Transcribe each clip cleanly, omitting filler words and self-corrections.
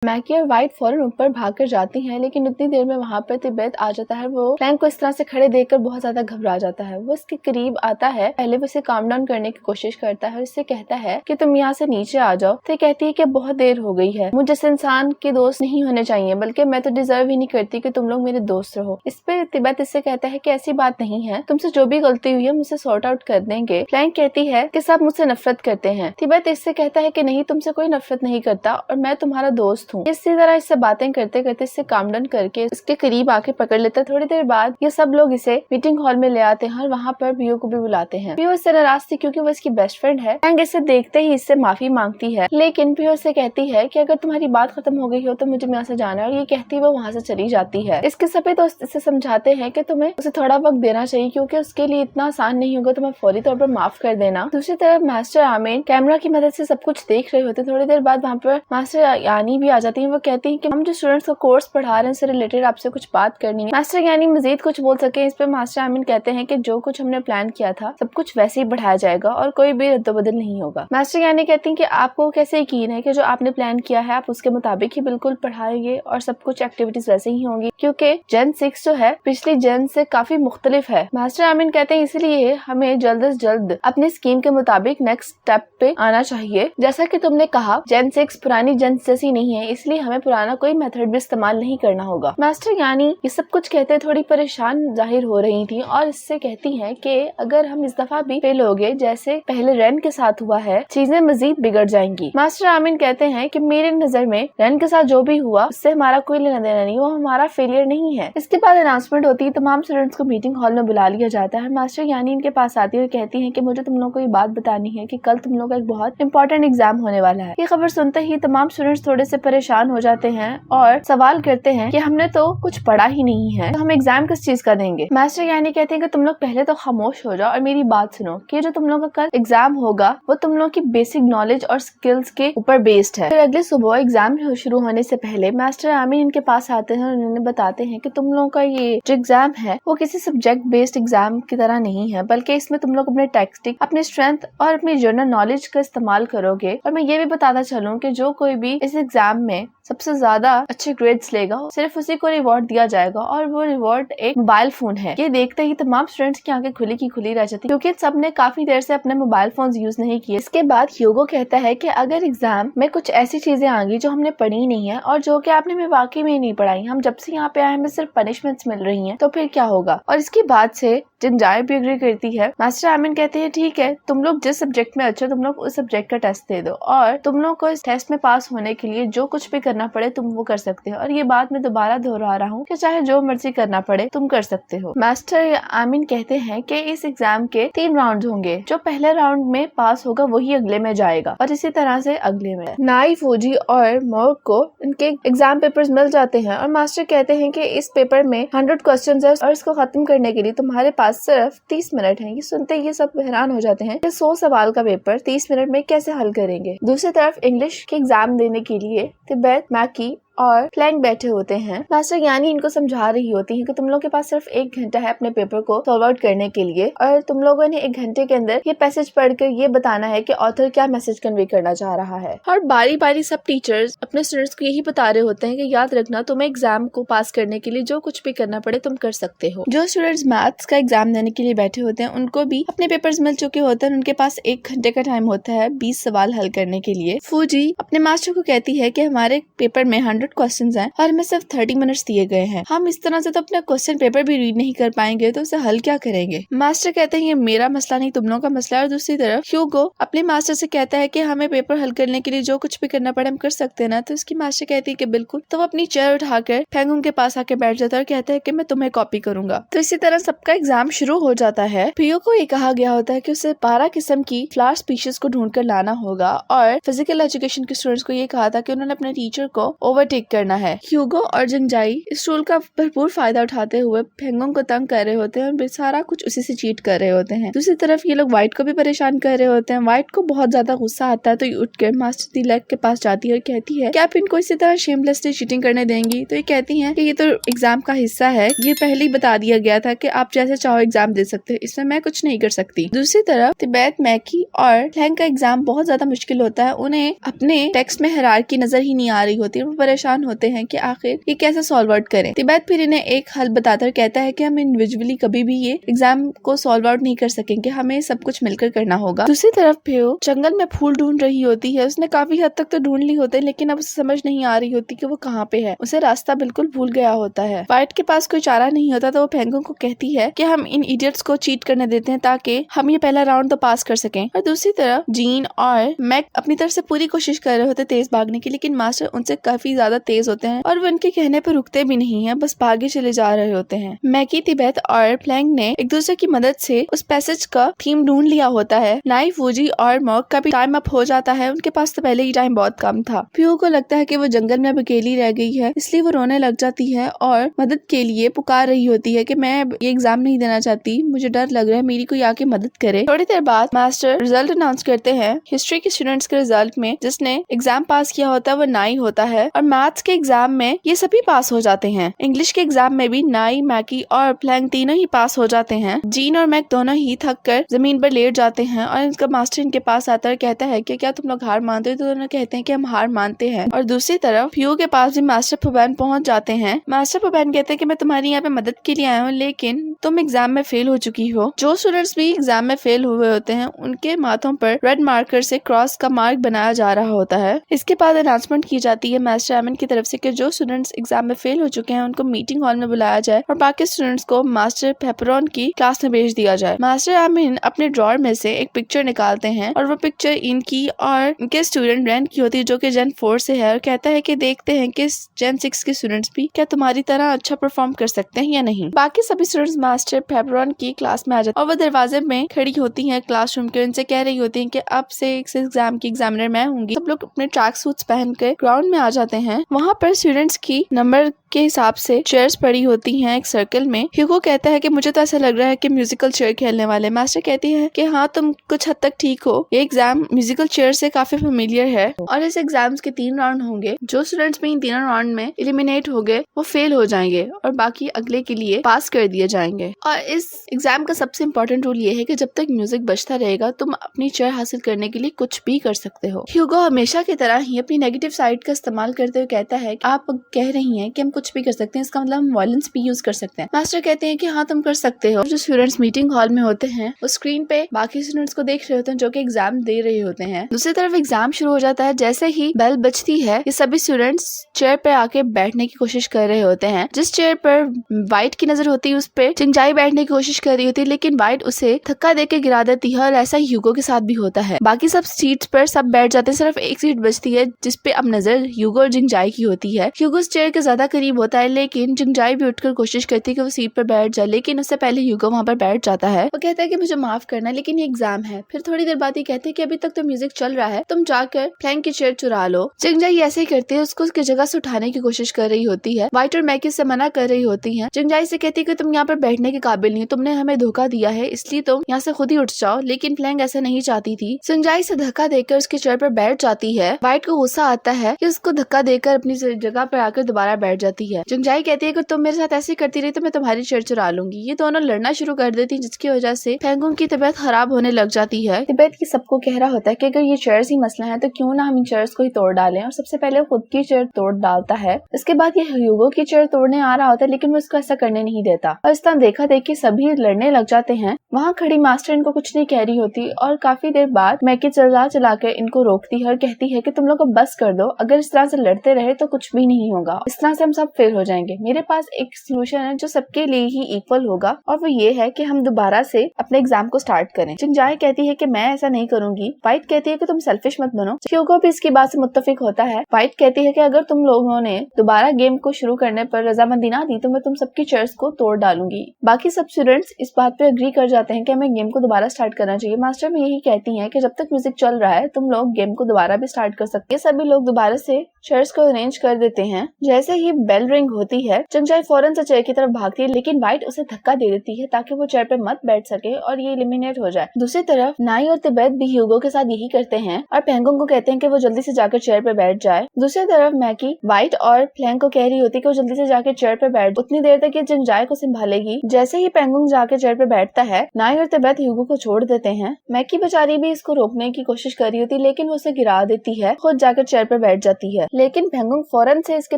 मैकी और वाइट फौरन ऊपर भागकर जाती हैं, लेकिन उतनी देर में वहाँ पर तिब्बत आ जाता है। वो फ्लैंक को इस तरह से खड़े देखकर बहुत ज्यादा घबरा जाता है। वो इसके करीब आता है, पहले वो इसे काम डाउन करने की कोशिश करता है और इससे कहता है कि तुम यहाँ से नीचे आ जाओ। तो कहती है कि बहुत देर हो गई है, मुझे इस इंसान के दोस्त नहीं होने चाहिए, बल्कि मैं तो डिजर्व ही नहीं करती कि तुम लोग मेरे दोस्त रहो। इस पर तिब्बत इससे कहता है कि ऐसी बात नहीं है, तुमसे जो भी गलती हुई है मुझसे सॉर्ट आउट कर देंगे। फ्लैंक कहती है कि सब मुझसे नफरत करते हैं। तिब्बत इससे कहता है कि नहीं, तुमसे कोई नफरत नहीं करता और मैं तुम्हारा दोस्त हूँ। इसी तरह इससे बातें करते करते इससे काम डाउन करके इसके करीब आके पकड़ लेता है। थोड़ी देर बाद ये सब लोग इसे मीटिंग हॉल में ले आते हैं और वहाँ पर पियो को भी बुलाते हैं। पियो इससे नाराज थी क्योंकि वो इसकी बेस्ट फ्रेंड है। फ्लैंक इसे देखते ही इससे माफी मांगती है, लेकिन पियो से कहती है कि अगर तुम्हारी बात खत्म हो गई हो तो मुझे यहाँ से जाना है, और ये कहती वो वहाँ से चली जाती है। इसके सभी दोस्त इसे समझाते हैं कि तुम्हें उसे थोड़ा वक्त देना चाहिए क्योंकि उसके लिए इतना आसान नहीं होगा, तुम्हें फौरी तौर पर माफ कर देना। दूसरी तरफ मास्टर आमीन कैमरा की मदद से सब कुछ देख रहे होते। थोड़ी देर बाद वहाँ पर मास्टर यानी भी आ जाती है। वो कहती है कि हम जो स्टूडेंट्स को कोर्स पढ़ा रहे हैं उससे रिलेटेड आपसे कुछ बात करनी है। मास्टर यानी मजीद कुछ बोल सके इस पे मास्टर आमीन कहते हैं कि जो कुछ हमने प्लान किया था सब कुछ वैसे ही बढ़ाया जाएगा और कोई भी रद्दोबदल नहीं होगा। मास्टर यानी कहती हैं कि आपको कैसे यकीन है कि जो आपने प्लान किया है आप उसके मुताबिक ही बिल्कुल पढ़ाएंगे और सब कुछ एक्टिविटीज वैसे ही होंगी, क्योंकि जेन 6 जो है पिछली जेन से काफी मुख्तलिफ है। मास्टर आमीन कहते हैं इसलिए हमें जल्द से जल्द अपनी स्कीम के मुताबिक नेक्स्ट स्टेप पे आना चाहिए। जैसा कि तुमने कहा जेन 6 पुरानी जेन जैसी नहीं है, इसलिए हमें पुराना कोई मेथड भी इस्तेमाल नहीं करना होगा। मास्टर यानी ये सब कुछ कहते थोड़ी परेशान जाहिर हो रही थी और इससे कहती हैं कि अगर हम इस दफा भी फेल हो गए जैसे पहले रेन के साथ हुआ है, चीजें मजीद बिगड़ जाएंगी। मास्टर आमीन कहते हैं कि मेरे नजर में रेन के साथ जो भी हुआ उससे हमारा कोई लेना देना नहीं, वो हमारा फेलियर नहीं है। इसके बाद अनाउंसमेंट होती है, तमाम स्टूडेंट्स को मीटिंग हॉल में बुला लिया जाता है। मास्टर यानी इनके पास आती है और कहती है कि मुझे तुम लोगों को ये बात बतानी है कि कल तुम लोगों का एक बहुत इंपॉर्टेंट एग्जाम होने वाला है। ये खबर सुनते ही तमाम स्टूडेंट्स थोड़े से परेशान हो जाते हैं और सवाल करते हैं कि हमने तो कुछ पढ़ा ही नहीं है, तो हम एग्जाम किस चीज का देंगे। मास्टर यानी कहते हैं कि तुम लोग पहले तो खामोश हो जाओ और मेरी बात सुनो कि जो तुम लोगों का कल एग्जाम होगा वो तुम लोगों की बेसिक नॉलेज और स्किल्स के ऊपर बेस्ड है। फिर अगले सुबह एग्जाम शुरू होने से पहले मास्टर आमीन इनके पास आते हैं और उन्हें बताते हैं कि तुम लोगों का ये जो एग्जाम है वो किसी सब्जेक्ट बेस्ड एग्जाम की तरह नहीं है, बल्कि इसमें तुम लोग अपने टेक्स्टिक, अपने स्ट्रेंथ और अपनी जनरल नॉलेज का इस्तेमाल करोगे। और मैं ये भी बताता चलूँ कि जो कोई भी इस एग्जाम में सबसे ज्यादा अच्छे ग्रेड्स लेगा सिर्फ उसी को रिवॉर्ड दिया जाएगा और वो रिवॉर्ड एक मोबाइल फोन है। ये देखते ही तमाम स्टूडेंट्स की आंखें खुली की खुली रह जाती क्योंकि सबने काफी देर से अपने मोबाइल फोन यूज नहीं किए। इसके बाद ह्यूगो कहता है कि अगर एग्जाम में कुछ ऐसी चीजें आएंगी जो हमने पढ़ी नहीं है और जो कि आपने में वाकई में नहीं पढ़ाई, हम जब से यहाँ पे आए हमें सिर्फ पनिशमेंट्स मिल रही हैं, तो फिर क्या होगा। और इसकी बात से जिनजाए भी एग्री करती है। मास्टर आमीन कहते हैं ठीक है, तुम लोग जिस सब्जेक्ट में अच्छे तुम लोग उस सब्जेक्ट का टेस्ट दे दो और तुम लोग को इस टेस्ट में पास होने के लिए जो कुछ भी करना पड़े तुम वो कर सकते हो। और ये बात मैं दोबारा दोहरा रहा हूँ कि चाहे जो मर्जी करना पड़े तुम कर सकते हो। मास्टर आमीन कहते हैं कि इस एग्जाम के 3 राउंड होंगे, जो पहले राउंड में पास होगा वही अगले में जाएगा और इसी तरह से अगले में। नाई, फौजी और मोर्क को इनके एग्जाम पेपर्स मिल जाते हैं और मास्टर कहते हैं कि इस पेपर में 100 क्वेश्चन है और इसको खत्म करने के लिए तुम्हारे पास सिर्फ 30 मिनट है। ये सुनते ही सब हैरान हो जाते हैं कि 100 सवाल का पेपर 30 मिनट में कैसे हल करेंगे। दूसरी तरफ इंग्लिश के एग्जाम देने के लिए तिब्बत, मैकी और फ्लैंक बैठे होते हैं। मास्टर यानी इनको समझा रही होती है कि तुम लोग के पास सिर्फ 1 घंटा है अपने पेपर को सॉल्व आउट करने के लिए और तुम लोगों ने 1 घंटे के अंदर ये पैसेज पढ़कर ये बताना है कि ऑथर क्या मैसेज कन्वे करना चाह रहा है। और बारी बारी सब टीचर्स अपने स्टूडेंट्स को यही बता रहे होते हैं कि याद रखना, तुम्हें एग्जाम को पास करने के लिए जो कुछ भी करना पड़े तुम कर सकते हो। जो स्टूडेंट्स मैथ्स का एग्जाम देने के लिए बैठे होते हैं उनको भी अपने पेपर्स मिल चुके होते हैं। उनके पास 1 घंटे का टाइम होता है 20 सवाल हल करने के लिए। फूजी अपने मास्टर को कहती है कि हमारे पेपर में 100 क्वेश्चन है और हमें सिर्फ 30 मिनट्स दिए गए हैं, हम इस तरह से तो अपना क्वेश्चन पेपर भी रीड नहीं कर पाएंगे, तो उसे हल क्या करेंगे। मास्टर कहते हैं ये मेरा मसला नहीं तुम लोगों का मसला है। और दूसरी तरफ ह्यूगो अपने मास्टर से कहता है कि हमें पेपर हल करने के लिए जो कुछ भी करना पड़े हम कर सकते हैं ना। तो उसकी मास्टर कहती है कि बिल्कुल। तो वो अपनी चेयर उठाकर फेंगुम के पास आके बैठ जाता है और कहता है कि मैं तुम्हें कॉपी करूंगा। तो इसी तरह सबका एग्जाम शुरू हो जाता है। पियो को ये कहा गया होता है कि उसे 12 किस्म की फ्लावर स्पीशीज को ढूंढ कर लाना होगा और फिजिकल एजुकेशन के स्टूडेंट्स को ये कहा था कि उन्होंने अपने टीचर को ओवरटेक टेक करना है। ह्यूगो और जिंगजाई इस रूल का भरपूर फायदा उठाते हुए फेंगोंग को तंग कर रहे होते हैं और सारा कुछ उसी से चीट कर रहे होते हैं। दूसरी तरफ ये लोग व्हाइट को भी परेशान कर रहे होते हैं। व्हाइट को बहुत ज्यादा गुस्सा आता है तो ये उठकर मास्टर दी लेग के पास जाती है और कहती है कि आप इनको इसी तरह शेमलेसली चीटिंग करने देंगी। तो ये कहती है कि ये तो एग्जाम का हिस्सा है, ये पहले ही बता दिया गया था कि आप जैसे चाहो एग्जाम दे सकते हो, इसमें मैं कुछ नहीं कर सकती। दूसरी तरफ तिब्बत, मैकी और फ्लैंक का एग्जाम बहुत ज्यादा मुश्किल होता है। उन्हें अपने टेक्स्ट में हायरार्की नजर ही नहीं आ रही होती। वो परेशान होते हैं कि आखिर ये कैसे सॉल्व आउट करें। तिब्बत फिर इन्हें एक हल बताकर कहता है कि हम इंडिविजुअली कभी भी ये एग्जाम को सॉल्व आउट नहीं कर सकेंगे, हमें सब कुछ मिलकर करना होगा। दूसरी तरफ प्यो जंगल में फूल ढूंढ रही होती है। उसने काफी हद तक तो ढूंढ ली होती है लेकिन अब उसे समझ नहीं आ रही होती कि वो कहाँ पे है। उसे रास्ता बिल्कुल भूल गया होता है। व्हाइट के पास कोई चारा नहीं होता तो वो फेंगोंग को कहती है कि हम इन इडियट्स को चीट करने देते हैं ताकि हम ये पहला राउंड तो पास कर सकें। और दूसरी तरफ जीन और मैक अपनी तरफ से पूरी कोशिश कर रहे होते तेज भागने की, लेकिन मास्टर उनसे काफी ज्यादा तेज होते हैं और वो उनके कहने पर रुकते भी नहीं है, बस भागे चले जा रहे होते हैं। मैकी, तिब्बत और फ्लैंक ने एक दूसरे की मदद से उस पैसेज का थीम ढूंढ लिया होता है। नाइफ, वूजी और मॉक का भी टाइम अप हो जाता है। उनके पास तो पहले ही टाइम बहुत कम था। प्यो को लगता है कि वो जंगल में अब अकेली रह गई है, इसलिए वो रोने लग जाती है और मदद के लिए पुकार रही होती है कि मैं ये एग्जाम नहीं देना चाहती, मुझे डर लग रहा है, मेरी कोई आके मदद करे। थोड़ी देर बाद मास्टर रिजल्ट अनाउंस करते हैं। हिस्ट्री के स्टूडेंट्स के रिजल्ट में जिसने एग्जाम पास किया होता है वो 9 होता है और मैथ्स के एग्जाम में ये सभी पास हो जाते हैं। इंग्लिश के एग्जाम में भी नाई, मैकी और फ्लैंक तीनों ही पास हो जाते हैं। जीन और मैक दोनों ही थक कर जमीन पर लेट जाते हैं और इनका मास्टर इनके पास आता है और कहता है कि क्या तुम लोग हार मानते हो? तो दोनों कहते हैं कि हम हार मानते हैं। और दूसरी तरफ प्यो के पास भी मास्टर फुबैन पहुंच जाते हैं। मास्टर फुबैन कहते हैं कि मैं तुम्हारी यहाँ पे मदद के लिए आया हूँ लेकिन तुम एग्जाम में फेल हो चुकी हो। जो स्टूडेंट्स भी एग्जाम में फेल हुए होते हैं उनके माथों पर रेड मार्कर से क्रॉस का मार्क बनाया जा रहा होता है। इसके बाद अनाउंसमेंट की जाती है मास्टर एमन की तरफ से कि जो स्टूडेंट्स एग्जाम में फेल हो चुके हैं उनको मीटिंग हॉल में बुलाया जाए और बाकी स्टूडेंट्स को मास्टर पेपरॉन की क्लास में भेज दिया जाए। मास्टर एमन अपने ड्रॉर में से एक पिक्चर निकालते हैं और वो पिक्चर इनकी और इनके स्टूडेंट रेन की होती है जो कि जेन 4 से है और कहता है कि देखते हैं कि जेन 6 के स्टूडेंट्स भी क्या तुम्हारी तरह अच्छा परफॉर्म कर सकते हैं या नहीं। बाकी सभी स्टूडेंट्स मास्टर पेपरॉन की क्लास में आ जाते हैं और वो दरवाजे में खड़ी होती हैं क्लासरूम के, उनसे कह रही होती हैं कि अब से इस एग्जाम की एग्जामिनर मैं होंगी। सब लोग अपने ट्रैक सूट्स पहन कर ग्राउंड में आ जाते हैं। वहाँ पर स्टूडेंट्स की नंबर के हिसाब से चेयर्स पड़ी होती हैं एक सर्कल में। ह्यूगो कहता है कि मुझे तो ऐसा लग रहा है कि म्यूजिकल चेयर खेलने वाले। मास्टर कहती है कि हाँ तुम कुछ हद तक ठीक हो, ये एग्जाम म्यूजिकल चेयर से काफी फेमिलियर है और इस एग्जाम्स के 3 राउंड होंगे। जो स्टूडेंट्स भी इन 3 राउंड में एलिमिनेट हो गए वो फेल हो जाएंगे और बाकी अगले के लिए पास कर दिए जाएंगे। और इस एग्जाम का सबसे इम्पोर्टेंट रूल ये है कि जब तक म्यूजिक बजता रहेगा तुम अपनी चेयर हासिल करने के लिए कुछ भी कर सकते हो। ह्यूगो हमेशा की तरह ही अपनी नेगेटिव साइड का इस्तेमाल करते हुए कहता है कि आप कह रही हैं कि हम कुछ भी कर सकते हैं, इसका मतलब हम वायलेंस भी यूज कर सकते हैं। मास्टर कहते हैं कि हाँ तुम कर सकते हो। जो स्टूडेंट्स मीटिंग हॉल में होते हैं वो स्क्रीन पे बाकी स्टूडेंट्स को देख रहे होते हैं जो कि एग्जाम दे रहे होते हैं। दूसरी तरफ एग्जाम शुरू हो जाता है। जैसे ही बेल बजती है ये सभी स्टूडेंट्स चेयर पे आके बैठने की कोशिश कर रहे होते हैं। जिस चेयर पर व्हाइट की नजर होती है उस पे जिंगजाई बैठने की कोशिश कर रही होती है लेकिन व्हाइट उसे धक्का देके गिरा देती है और ऐसा ह्यूगो के साथ भी होता है। बाकी सब सीट्स पर सब बैठ जाते हैं, सिर्फ एक सीट बचती है जिसपे अब नजर ह्यूगो और जिंगजाई की होती है। ह्यूगो उस चेयर के ज्यादा करीब होता है लेकिन जिंगजाई भी उठकर कोशिश करती है कि वो सीट पर बैठ जाए लेकिन उससे पहले ह्यूगो वहाँ पर बैठ जाता है। वो कहता है कि मुझे माफ करना लेकिन ये एग्जाम है। फिर थोड़ी देर बाद ही कहते हैं कि अभी तक तो म्यूजिक चल रहा है, तुम जाकर फ्लैंक की चेयर चुरा लो। जिंगजाई ऐसे ही करती है, उसको उसकी जगह से उठाने की कोशिश कर रही होती है। व्हाइट और मैकी से मना कर रही होती है। जिंगजाई से कहती है कि तुम यहाँ पर बैठने के काबिल नहीं, तुमने हमें धोखा दिया है इसलिए तुम यहाँ से खुद ही उठ जाओ। लेकिन फ्लैंक ऐसा नहीं चाहती थी। जिंगजाई से धक्का देकर उसकी चेयर पर बैठ जाती है। व्हाइट को गुस्सा आता है कि उसको धक्का देकर अपनी जगह पर आकर दोबारा बैठ जाती है। जिंगजाई कहती है कि तुम मेरे साथ ऐसे करती रही तो मैं तुम्हारी चेयर चुरा लूंगी। ये दोनों लड़ना शुरू कर देती है जिसकी वजह से फेंगोंग की तबीयत खराब होने लग जाती है। तिब्बत की सबको कह रहा होता है कि अगर ये चेयर्स ही मसला है तो क्यों ना हम इन चेयर्स को ही तोड़ डालें और सबसे पहले खुद की चेयर तोड़ डालता है। इसके बाद ये ह्यूगो की चेयर तोड़ने आ रहा होता है लेकिन वो उसको ऐसा करने नहीं देता और इस तरह देखा देखी सभी लड़ने लग जाते हैं। वहाँ खड़ी मास्टर इनको कुछ नहीं कह रही होती और काफी देर बाद मैकी चला कर इनको रोकती है और कहती है कि तुम लोग को बस कर दो, अगर इस तरह से लड़ते रहे तो कुछ भी नहीं होगा, इस तरह से हम सब सब फेल हो जाएंगे। मेरे पास एक सोल्यूशन है जो सबके लिए ही इक्वल होगा और वो ये है कि हम दोबारा से अपने एग्जाम को स्टार्ट करें। जिंगजाई कहती है कि मैं ऐसा नहीं करूंगी। व्हाइट कहती है कि तुम सेल्फिश मत बनो। ह्यूगो भी इसकी बात से मुत्तफिक होता है। व्हाइट कहती है कि अगर तुम लोगों ने दोबारा गेम को शुरू करने पर रजामंदी ना दी तो मैं तुम सबकी चेयर्स को तोड़ डालूंगी। बाकी सब स्टूडेंट्स इस बात पे अग्री कर जाते हैं कि हमें गेम को दोबारा स्टार्ट करना चाहिए। मास्टर भी यही कहती है कि जब तक म्यूजिक चल रहा है तुम लोग गेम को दोबारा भी स्टार्ट कर सकते हैं। सभी लोग दोबारा से चेयर्स को अरेंज कर देते हैं। जैसे ही बेल रिंग होती है जिंगजाई फौरन से चेयर की तरफ भागती है, लेकिन व्हाइट उसे धक्का दे देती है ताकि वो चेयर पे मत बैठ सके और ये एलिमिनेट हो जाए। दूसरी तरफ नाई और तिब्बत भी ह्यूगो के साथ यही करते हैं और पेंगोंग को कहते हैं कि वो जल्दी से जाकर चेयर पे बैठ जाए। दूसरी तरफ मैकी व्हाइट और फ्लैंक को कह रही होती है कि वो जल्दी से जाकर चेयर पे बैठ, उतनी देर तक ये जिंगजाई को संभालेगी। जैसे ही पेंगोंग जाकर चेयर पे बैठता है नाई और तिब्बत ह्यूगो को छोड़ देते हैं। मैकी बेचारी भी इसको रोकने की कोशिश कर रही होती है लेकिन वो उसे गिरा देती है, खुद जाकर चेयर पे बैठ जाती है। लेकिन पेंगोंग फौरन से इसके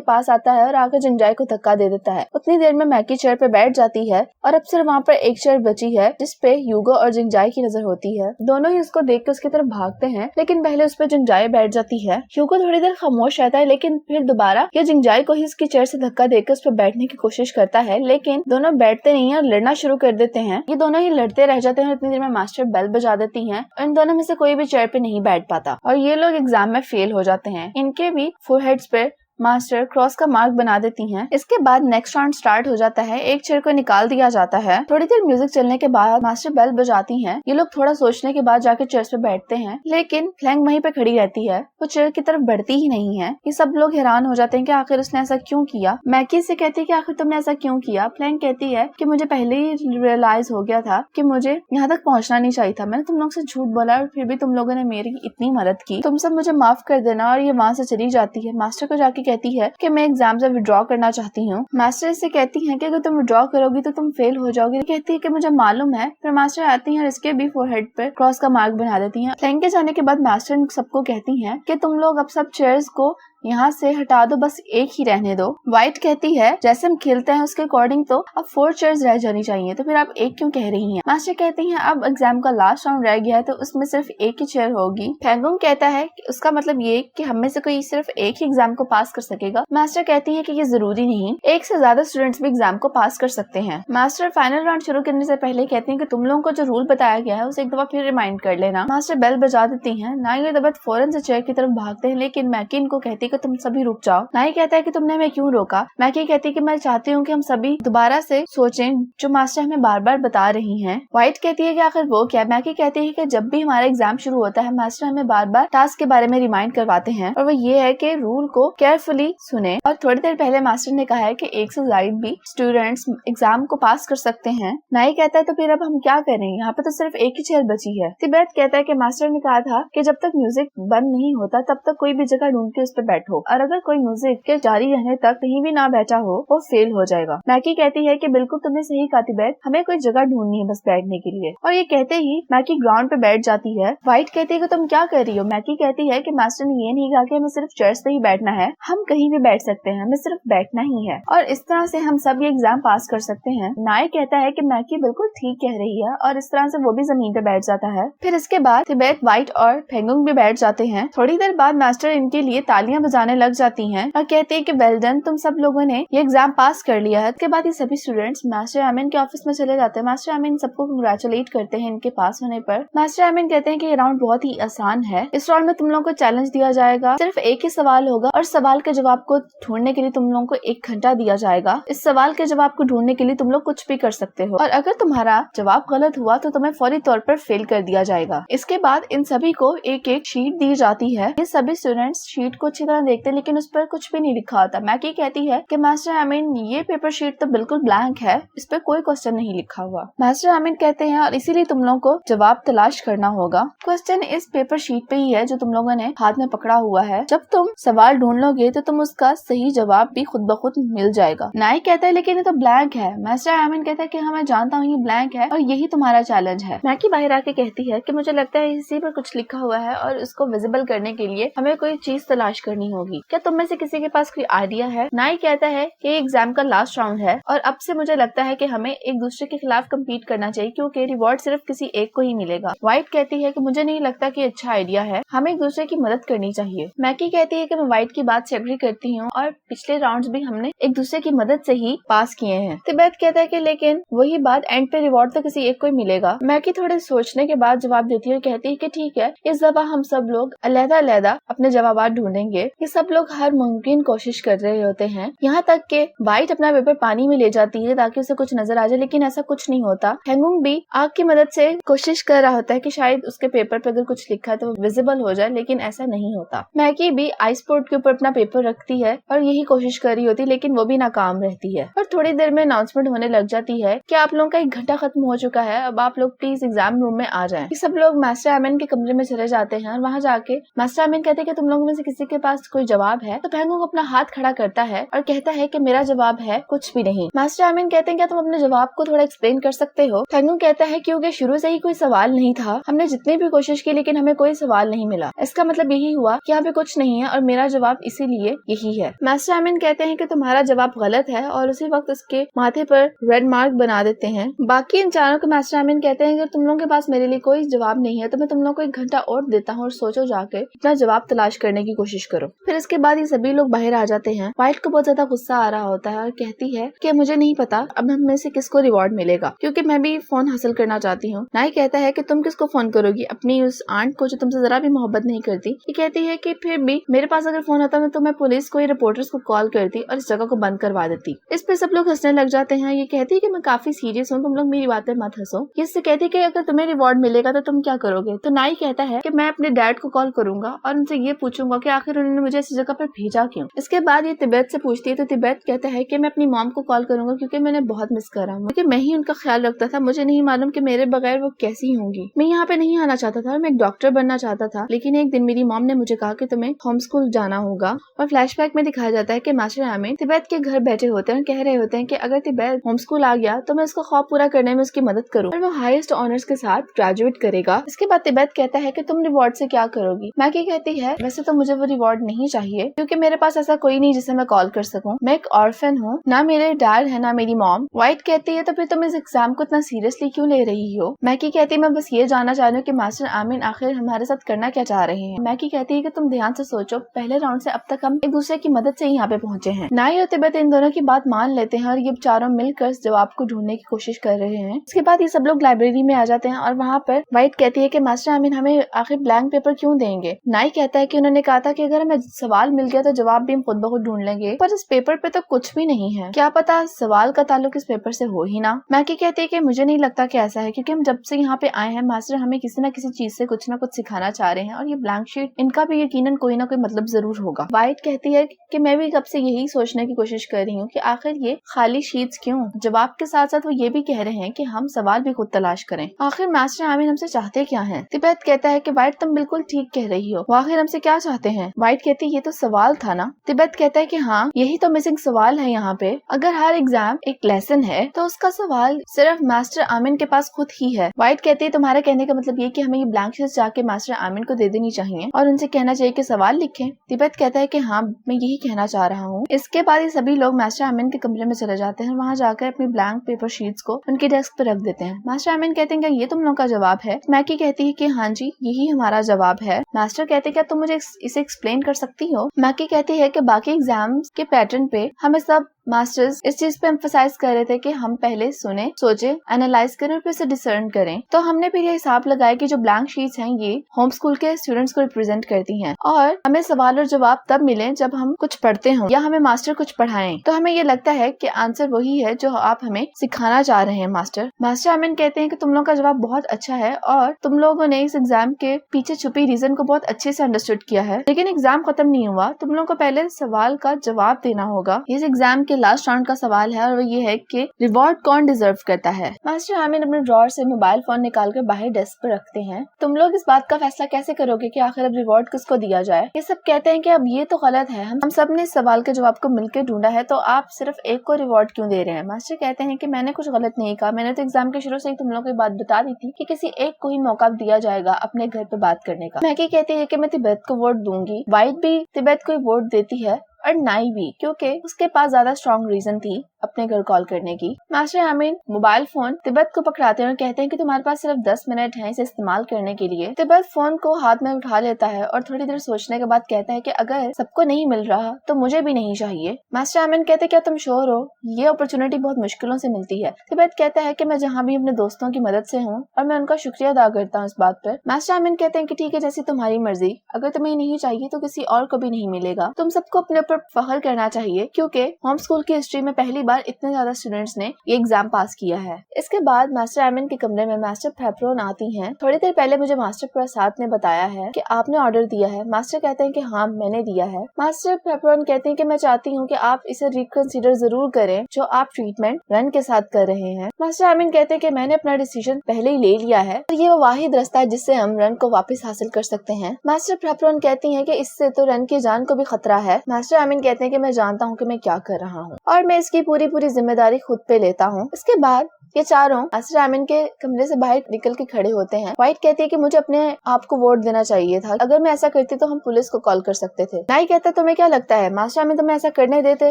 पास आता है और आकर जिंगजाई को धक्का दे देता है। उतनी देर में मैकी चेयर पे बैठ जाती है और अब सिर्फ वहाँ पर एक चेयर बची है जिसपे ह्यूगो और जिंगजाई की नजर होती है। दोनों ही उसको देख के उसकी तरफ भागते हैं लेकिन पहले उस पर जिंगजाई बैठ जाती है। ह्यूगो थोड़ी देर खामोश रहता है लेकिन फिर दोबारा ये जिंगजाई को ही उसकी चेयर से धक्का देकर उस पर बैठने की कोशिश करता है, लेकिन दोनों बैठते नहीं है और लड़ना शुरू कर देते हैं। ये दोनों ही लड़ते रह जाते हैं और इतनी देर में मास्टर बेल बजा देती है और इन दोनों में से कोई भी चेयर पे नहीं बैठ पाता और ये लोग एग्जाम में फेल हो जाते हैं। इनके भी फोरहेड्स पे मास्टर क्रॉस का मार्क बना देती हैं। इसके बाद नेक्स्ट राउंड स्टार्ट हो जाता है। एक चेयर को निकाल दिया जाता है। थोड़ी देर म्यूजिक चलने के बाद मास्टर बेल बजाती हैं। ये लोग थोड़ा सोचने के बाद जाकर चेयर्स पे बैठते हैं लेकिन फ्लैंक वहीं पे खड़ी रहती है, वो चेयर की तरफ बढ़ती ही नहीं है। ये सब लोग हैरान हो जाते हैं कि आखिर उसने ऐसा क्यों किया। मैकी से कहती है कि आखिर तुमने ऐसा क्यों किया। फ्लैंक कहती है कि मुझे पहले ही रियलाइज हो गया था कि मुझे यहाँ तक पहुँचना नहीं चाहिए था। मैंने तुम लोग से झूठ बोला और फिर भी तुम लोगों ने मेरी इतनी मदद की, तुम सब मुझे माफ कर देना। और ये वहाँ से चली जाती है। मास्टर को जाके कहती है कि मैं एग्जाम से विड्रॉ करना चाहती हूँ। मास्टर इससे कहती हैं कि अगर तुम विड्रॉ करोगी तो तुम फेल हो जाओगी। कहती है कि मुझे मालूम है। फिर मास्टर आती हैं और इसके भी फोरहेड पर क्रॉस का मार्क बना देती हैं। फ्लैंक के जाने के बाद मास्टर सबको कहती हैं कि तुम लोग अब सब चेयर्स को यहाँ से हटा दो, बस एक ही रहने दो। व्हाइट कहती है जैसे हम खेलते हैं उसके अकॉर्डिंग तो अब 4 चेयर्स रह जानी चाहिए, तो फिर आप एक क्यों कह रही हैं। मास्टर कहती हैं अब एग्जाम का लास्ट राउंड रह गया है तो उसमें सिर्फ एक ही चेयर होगी। पेंगोंग कहता है कि उसका मतलब ये कि हम में से कोई सिर्फ एक ही एग्जाम को पास कर सकेगा। मास्टर कहती है कि ये जरूरी नहीं, एक से ज्यादा स्टूडेंट्स भी एग्जाम को पास कर सकते हैं। मास्टर फाइनल राउंड शुरू करने से पहले कहते हैं कि तुम लोगों को जो रूल बताया गया है उसे एक दफा फिर रिमाइंड कर लेना। मास्टर बेल बजा देती है। नाई और तिब्बत फौरन से चेयर की तरफ भागते हैं लेकिन मैकी इनको कहती है कि तुम सभी रुक जाओ। नाई कहता है कि तुमने हमें क्यों रोका। मैकी कहती है कि मैं चाहती हूँ कि हम सभी दोबारा से सोचें जो मास्टर हमें बार बार बता रही हैं। व्हाइट कहती है कि आखिर वो क्या। मैकी कहती है कि जब भी हमारा एग्जाम शुरू होता है मास्टर हमें बार बार टास्क के बारे में रिमाइंड करवाते हैं और वो ये है कि रूल को केयरफुली सुने। और थोड़ी देर पहले मास्टर ने कहा है कि एक से ज्यादा भी स्टूडेंट्स एग्जाम को पास कर सकते हैं। नाई कहता है तो फिर अब हम क्या करें, यहाँ पे तो सिर्फ एक ही चेयर बची है। तिब्बत कहता है कि मास्टर ने कहा था कि जब तक म्यूजिक बंद नहीं होता तब तक कोई भी जगह ढूंढ के उस पर बैठो और अगर कोई म्यूजिक के जारी रहने तक कहीं भी ना बैठा हो वो फेल हो जाएगा। मैकी कहती है कि बिल्कुल तुमने सही कहा तिब्बत, हमें कोई जगह ढूंढनी है बस बैठने के लिए। और ये कहते ही मैकी ग्राउंड पे बैठ जाती है। व्हाइट कहती है कि तुम क्या कर रही हो। मैकी कहती है कि मास्टर ने ये नहीं कहा कि हमें सिर्फ चेयर्स पे ही बैठना है, हम कहीं भी बैठ सकते हैं, हमें सिर्फ बैठना ही है और इस तरह से हम सब ये एग्जाम पास कर सकते हैं। नाई कहता है कि मैकी बिल्कुल ठीक कह रही है और इस तरह से वो भी जमीन पे बैठ जाता है। फिर इसके बाद तिब्बत, व्हाइट और पेंगोंग भी बैठ जाते हैं। थोड़ी देर बाद मास्टर इनके लिए तालियां बजाने लग जाती हैं और कहते हैं कि वेल डन, तुम सब लोगों ने ये एग्जाम पास कर लिया है। इसके बाद ये सभी स्टूडेंट्स मास्टर आमिन के ऑफिस में चले जाते हैं। मास्टर आमिन सबको कंग्रेचुलेट करते हैं इनके पास होने पर। मास्टर आमिन कहते हैं कि ये राउंड बहुत ही आसान है, इस राउंड में तुम लोगों को चैलेंज दिया जाएगा, सिर्फ एक ही सवाल होगा और सवाल के जवाब को ढूंढने के लिए तुम लोगों को 1 घंटा दिया जाएगा। इस सवाल के जवाब को ढूंढने के लिए तुम लोग कुछ भी कर सकते हो और अगर तुम्हारा जवाब गलत हुआ तो तुम्हें फौरी तौर पर फेल कर दिया जाएगा। इसके बाद इन सभी को एक एक शीट दी जाती है। ये सभी स्टूडेंट्स शीट को अच्छी तरह देखते हैं लेकिन उस पर कुछ भी नहीं लिखा होता। मैकी कहती है कि मास्टर आमिन ये पेपर शीट तो बिल्कुल ब्लैंक है, इस पर कोई क्वेश्चन नहीं लिखा हुआ। मास्टर आमिन कहते हैं और इसीलिए तुम लोगों को जवाब तलाश करना होगा। क्वेश्चन इस पेपर शीट पे ही है जो तुम लोगों ने हाथ में पकड़ा हुआ है। जब तुम सवाल ढूंढ लोगे तो तुम उसका सही जवाब भी खुद ब खुद मिल जाएगा। नाई कहता है लेकिन ये तो ब्लैंक है। मास्टर आमिन कहता है कि हाँ मैं जानता हूँ ये ब्लैंक है और यही तुम्हारा चैलेंज है। मैकी बाहर आके कहती है कि मुझे लगता है इसी पर कुछ लिखा हुआ है और उसको विजिबल करने के लिए हमें कोई चीज तलाश करनी करनी होगी। क्या तुम में से किसी के पास कोई आइडिया है? नाई कहता है कि एग्जाम का लास्ट राउंड है और अब से मुझे लगता है कि हमें एक दूसरे के खिलाफ कम्पीट करना चाहिए क्योंकि रिवॉर्ड सिर्फ किसी एक को ही मिलेगा। व्हाइट कहती है कि मुझे नहीं लगता कि अच्छा आइडिया है, हमें एक दूसरे की मदद करनी चाहिए। मैकी कहती है कि मैं व्हाइट की बात से एग्री करती हूँ और पिछले राउंड्स भी हमने एक दूसरे की मदद से ही पास किए हैं। तिब्बत कहता है कि लेकिन वही बात, एंड पे रिवॉर्ड तो किसी एक को ही मिलेगा। मैकी थोड़े सोचने के बाद जवाब देती है और कहती है कि ठीक है, इस दफा हम सब लोग अलग-अलग अपने जवाब ढूंढेंगे। ये सब लोग हर मुमकिन कोशिश कर रहे होते हैं, यहाँ तक कि व्हाइट अपना पेपर पानी में ले जाती है ताकि उसे कुछ नजर आ जाए, लेकिन ऐसा कुछ नहीं होता। हैंगुंग भी आग की मदद से कोशिश कर रहा होता है कि शायद उसके पेपर पे अगर कुछ लिखा है तो विजिबल हो जाए, लेकिन ऐसा नहीं होता। मैकी भी आइस बोर्ड के ऊपर अपना पेपर रखती है और यही कोशिश कर रही होती है, लेकिन वो भी नाकाम रहती है। और थोड़ी देर में अनाउंसमेंट होने लग जाती है कि आप लोगों का 1 घंटा खत्म हो चुका है, अब आप लोग प्लीज एग्जाम रूम में आ जाएं। सब लोग मास्टर आमिन के कमरे में चले जाते हैं और वहाँ जाके मास्टर आमिन कहते हैं कि तुम लोगों में से किसी के पास कोई जवाब है? तो हैंगुंग अपना हाथ खड़ा करता है और कहता है कि मेरा जवाब है कुछ भी नहीं। मास्टर आमिन कहते हैं क्या तुम अपने जवाब को थोड़ा एक्सप्लेन कर सकते हो? हैंगुंग कहता है क्योंकि शुरू से ही कोई सवाल नहीं था, हमने जितनी भी कोशिश की लेकिन हमें कोई सवाल नहीं मिला, इसका मतलब यही हुआ कि यहाँ पे कुछ नहीं है और मेरा जवाब इसीलिए यही है। मास्टर आमिन कहते हैं कि तुम्हारा जवाब गलत है और उसी वक्त उसके माथे पर रेड मार्क बना देते हैं। बाकी इन चारों को मास्टर आमिन कहते हैं कि तुम लोगों के पास मेरे लिए कोई जवाब नहीं है तो मैं तुम लोगों को 1 घंटा और देता हूँ और सोचो जाके अपना जवाब तलाश करने की कोशिश करो। फिर इसके बाद ये सभी लोग बाहर आ जाते हैं। व्हाइट को बहुत ज्यादा गुस्सा आ रहा होता है और कहती है कि मुझे नहीं पता अब हम में से किसको रिवॉर्ड मिलेगा क्योंकि मैं भी फोन हासिल करना चाहती हूँ। नाई कहता है कि तुम किसको फोन करोगी? अपनी उस आंट को जो तुमसे जरा भी मोहब्बत नहीं करती। ये कहती है कि फिर भी मेरे पास अगर फोन होता तो मैं पुलिस को या रिपोर्टर्स को कॉल करती और इस जगह को बंद करवा देती। इस पे सब लोग हंसने लग जाते हैं। ये कहती है कि मैं काफी सीरियस हूँ, तुम लोग मेरी बातें मत हंसो। ये इससे कहती है कि अगर तुम्हें रिवॉर्ड मिलेगा तो तुम क्या करोगे? तो नाई कहता है कि मैं अपने डैड को कॉल करूंगा और उनसे ये पूछूंगा कि आखिर उन्होंने मुझे इस जगह पर भेजा क्यों। इसके बाद ये तिब्बत से पूछती है तो तिब्बत कहता है कि मैं अपनी मॉम को कॉल करूंगा क्योंकि मैंने बहुत मिस करा हूँ, क्योंकि मैं ही उनका ख्याल रखता था, मुझे नहीं मालूम कि मेरे बगैर वो कैसी होंगी। मैं यहाँ पे नहीं आना चाहता था और मैं एक डॉक्टर बनना चाहता था, लेकिन एक दिन मेरी मॉम ने मुझे कहा कि तुम्हें होम स्कूल जाना होगा। और फ्लैशबैक में दिखाया जाता है कि मास्टर आमिन तिब्बत के घर बैठे होते हैं और कह रहे होते हैं कि अगर तिब्बत होम स्कूल आ गया तो मैं उसका ख्वाब पूरा करने में उसकी मदद करूँ और वो हाईएस्ट ऑनर्स के साथ ग्रेजुएट करेगा। इसके बाद तिब्बत कहता है कि तुम रिवॉर्ड से क्या करोगी? मैकी कहती है वैसे तो मुझे वो रिवॉर्ड नहीं चाहिए क्योंकि मेरे पास ऐसा कोई नहीं जिसे मैं कॉल कर सकूं। मैं एक ऑर्फन हूँ, ना मेरे डैड है ना मेरी मॉम। व्हाइट कहती है तो फिर तुम इस एग्जाम को इतना सीरियसली क्यों ले रही हो? मैकी कहती है मैं बस ये जानना चाह रही हूँ कि मास्टर आमिन आखिर हमारे साथ करना क्या चाह रहे हैं। मैकी कहती है कि तुम ध्यान से सोचो, पहले राउंड से अब तक हम एक दूसरे की मदद से यहाँ पे पहुंचे हैं। नाई और तिब्बत इन दोनों की बात मान लेते हैं और ये चारों मिलकर इस जवाब को ढूंढने की कोशिश कर रहे हैं। इसके बाद ये सब लोग लाइब्रेरी में आ जाते हैं और वहाँ पर व्हाइट कहती है कि मास्टर आमिन हमें आखिर ब्लैंक पेपर क्यों देंगे? नाई कहता है कि उन्होंने कहा था कि अगर हमें सवाल मिल गया तो जवाब भी हम खुद ब खुद ढूंढ लेंगे, पर इस पेपर पे तो कुछ भी नहीं है, क्या पता सवाल का ताल्लुक इस पेपर से हो ही ना। मैकी कहती है कि मुझे नहीं लगता कि ऐसा है क्योंकि हम जब से यहाँ पे आए हैं मास्टर हमें किसी न किसी चीज से कुछ ना कुछ सिखाना चाह रहे हैं और ये ब्लैंक शीट इनका भी यकीनन कोई ना कोई मतलब जरूर होगा। व्हाइट कहती है कि मैं भी कब से यही सोचने की कोशिश कर रही हूँ कि आखिर ये खाली शीट्स क्यों? जवाब के साथ साथ वो ये भी कह रहे हैं कि हम सवाल भी खुद तलाश करें। आखिर मास्टर आमिन हमसे चाहते क्या है? तिब्बत कहता है कि व्हाइट तुम बिल्कुल ठीक कह रही हो, वो आखिर हमसे क्या चाहते हैं? व्हाइट कहती है ये तो सवाल था ना। तिब्बत कहता है कि हाँ यही तो मिसिंग सवाल है यहाँ पे। अगर हर एग्जाम एक लेसन है तो उसका सवाल सिर्फ मास्टर आमिन के पास खुद ही है। व्हाइट कहती है तुम्हारे कहने का मतलब ये कि हमें ये ब्लैंक शीट्स जाके मास्टर आमिन को दे देनी चाहिए और उनसे कहना चाहिए कि सवाल लिखें। तिब्बत कहता है कि हाँ मैं यही कहना चाह रहा हूँ। इसके बाद ये सभी लोग मास्टर आमिन के कमरे में चले जाते हैं, वहाँ जाकर अपनी ब्लैंक पेपर शीट्स को उनके डेस्क पर रख देते हैं। मास्टर आमिन कहते हैं कि ये तुम लोगों का जवाब है? मैकी कहती है कि हाँ जी यही हमारा जवाब है। मास्टर कहते हैं क्या तुम मुझे इसे एक्सप्लेन कर सकती हो? मैकी कहती है कि बाकी एग्जाम्स के पैटर्न पे हमें सब मास्टर्स इस चीज पे एम्फसाइज कर रहे थे कि हम पहले सुने, सोचे, एनालाइज करें और फिर से डिसर्न करें। तो हमने फिर ये हिसाब लगाया कि जो ब्लैंक शीट्स हैं ये होम स्कूल के स्टूडेंट्स को रिप्रेजेंट करती हैं और हमें सवाल और जवाब तब मिले जब हम कुछ पढ़ते हों या हमें मास्टर कुछ पढ़ाएं। तो हमें ये लगता है कि आंसर वही है जो आप हमें सिखाना चाह रहे हैं मास्टर। मास्टर आमिन कहते हैं कि तुम लोगों का जवाब बहुत अच्छा है और तुम लोगों ने इस एग्जाम के पीछे छुपी रीजन को बहुत अच्छे से अंडरस्टूड किया है, लेकिन एग्जाम खत्म नहीं हुआ, तुम लोगों को पहले सवाल का जवाब देना होगा। इस एग्जाम के लास्ट राउंड का सवाल है और वो ये है कि रिवॉर्ड कौन डिजर्व करता है। मास्टर आमिन अपने ड्रॉर से मोबाइल फोन निकालकर बाहर डेस्क पर रखते हैं। तुम लोग इस बात का फैसला कैसे करोगे कि आखिर अब रिवॉर्ड किसको दिया जाए? ये सब कहते हैं कि अब ये तो गलत है, हम सब ने इस सवाल के जवाब को मिलकर ढूंढा है, तो आप सिर्फ एक को रिवॉर्ड क्यों दे रहे हैं? मास्टर कहते हैं कि मैंने कुछ गलत नहीं कहा, मैंने तो एग्जाम के शुरू से ही तुम लोगों को बात बता दी थी कि किसी एक को ही मौका दिया जाएगा अपने घर पे बात करने का। मैकी कहती है कि मैं तिब्बत को वोट दूंगी। वाइट भी तिब्बत को वोट देती है और नाई भी, क्योंकि उसके पास ज्यादा स्ट्रॉन्ग रीजन थी अपने घर कॉल करने की। Master Amini mobile phone Tibet को पकड़ाते हैं और कहते हैं कि तुम्हारे पास सिर्फ 10 मिनट हैं इसे इस्तेमाल करने के लिए। तिब्बत फोन को हाथ में उठा लेता है और थोड़ी देर सोचने के बाद कहता है कि अगर सबको नहीं मिल रहा तो मुझे भी नहीं चाहिए। मास्टर आमिन कहते हैं क्या तुम श्योर हो? ये अपॉर्चुनिटी बहुत मुश्किलों से मिलती है। तिब्बत कहता है कि मैं जहाँ भी अपने दोस्तों की मदद से हूँ और मैं उनका शुक्रिया अदा करता हूँ इस बात पर। मास्टर आमिन कहते हैं कि ठीक है, जैसी तुम्हारी मर्जी, अगर तुम्हें नहीं चाहिए तो किसी और को भी नहीं मिलेगा। तुम सबको अपने ऊपर फख्र करना चाहिए क्योंकि होम स्कूल की हिस्ट्री में पहली बार इतने ज्यादा स्टूडेंट्स ने ये एग्जाम पास किया है। इसके बाद मास्टर आमिन के कमरे में मास्टर पेपरोन आती हैं। थोड़ी देर पहले मुझे मास्टर प्रसाद ने बताया है कि आपने ऑर्डर दिया है। मास्टर कहते हैं कि हाँ मैंने दिया है। मास्टर पेपरोन कहते हैं कि मैं चाहती हूँ कि आप इसे रिकंसीडर जरूर करें जो आप ट्रीटमेंट रन के साथ कर रहे हैं। मास्टर आमिन कहते हैं कि मैंने अपना डिसीजन पहले ही ले लिया है और ये वो वाहिद रास्ता है जिससे हम रन को वापस हासिल कर सकते हैं। मास्टर पेपरोन कहती है कि इससे तो रन की जान को भी खतरा है। मास्टर आमिन कहते हैं कि मैं जानता हूँ कि मैं क्या कर रहा हूँ और मैं इसकी पूरी जिम्मेदारी खुद पे लेता हूँ। इसके बाद ये चारों मास्टर आमिन के कमरे से बाहर निकल के खड़े होते हैं। व्हाइट कहती है कि मुझे अपने आप को वोट देना चाहिए था, अगर मैं ऐसा करती तो हम पुलिस को कॉल कर सकते थे। नाई कहता है तुम्हें क्या लगता है मास्टर आमिन तुम्हें ऐसा करने देते?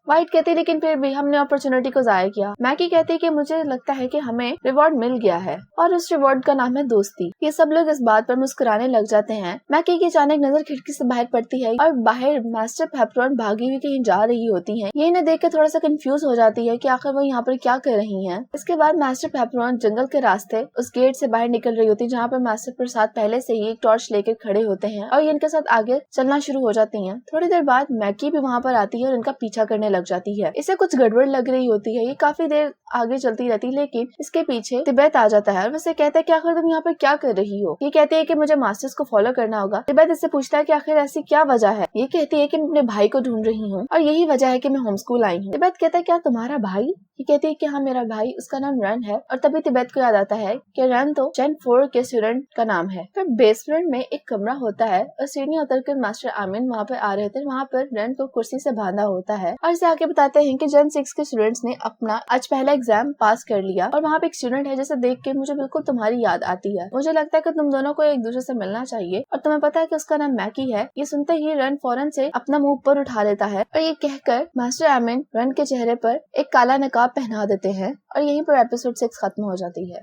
व्हाइट कहती है लेकिन फिर भी हमने अपॉर्चुनिटी को जाया किया। मैकी कहती है कि मुझे लगता है कि हमें रिवॉर्ड मिल गया है और उस रिवॉर्ड का नाम है दोस्ती। ये सब लोग इस बात पर मुस्कुराने लग जाते हैं। मैकी की अचानक नजर खिड़की से बाहर पड़ती है और बाहर मास्टर पेपरोन भागी हुई कहीं जा रही होती है। ये इन्हें देख के थोड़ा सा कंफ्यूज हो जाती है कि आखिर वो यहाँ पर क्या कर रही है। इसके बाद मास्टर पेपरोन जंगल के रास्ते उस गेट से बाहर निकल रही होती है जहाँ पर मास्टर प्रसाद पहले से ही एक टॉर्च लेकर खड़े होते हैं और ये इनके साथ आगे चलना शुरू हो जाती हैं। थोड़ी देर बाद मैकी भी वहाँ पर आती है और इनका पीछा करने लग जाती है। इसे कुछ गड़बड़ लग रही होती है, ये काफी देर आगे चलती रहती है लेकिन इसके पीछे तिब्बत आ जाता है और वैसे कहता है कि आखिर तुम यहाँ पर क्या कर रही हो? ये कहती है कि मुझे मास्टर्स को फॉलो करना होगा। तिब्बत इससे पूछता है कि आखिर ऐसी क्या वजह है? ये कहती है कि मैं अपने भाई को ढूंढ रही हूँ और यही वजह है कि मैं होम स्कूल आई हूँ। तिब्बत कहता है क्या तुम्हारा भाई? ये कहती है कि हाँ मेरा भाई, उसका नाम रन है। और तभी तिब्बत को याद आता है कि रन तो जेन 4 के स्टूडेंट का नाम है। फिर बेसमेंट में एक कमरा होता है और सीढ़ियां उतरकर मास्टर आमिन वहाँ पर आ रहे थे। वहाँ पर रन को कुर्सी से बांधा होता है और इसे आगे बताते हैं कि जेन 6 के स्टूडेंट्स ने अपना आज पहला एग्जाम पास कर लिया और वहाँ पे एक स्टूडेंट है जिसे देख के मुझे बिल्कुल तुम्हारी याद आती है। मुझे लगता है कि तुम दोनों को एक दूसरे से मिलना चाहिए और तुम्हें पता है कि उसका नाम मैकी है। ये सुनते ही रन फौरन से अपना मुंह ऊपर उठा लेता है और ये कहकर मास्टर आमिन रन के चेहरे पर एक काला नकाब पहना देते हैं और यहीं पर एपिसोड 6 खत्म हो जाती है।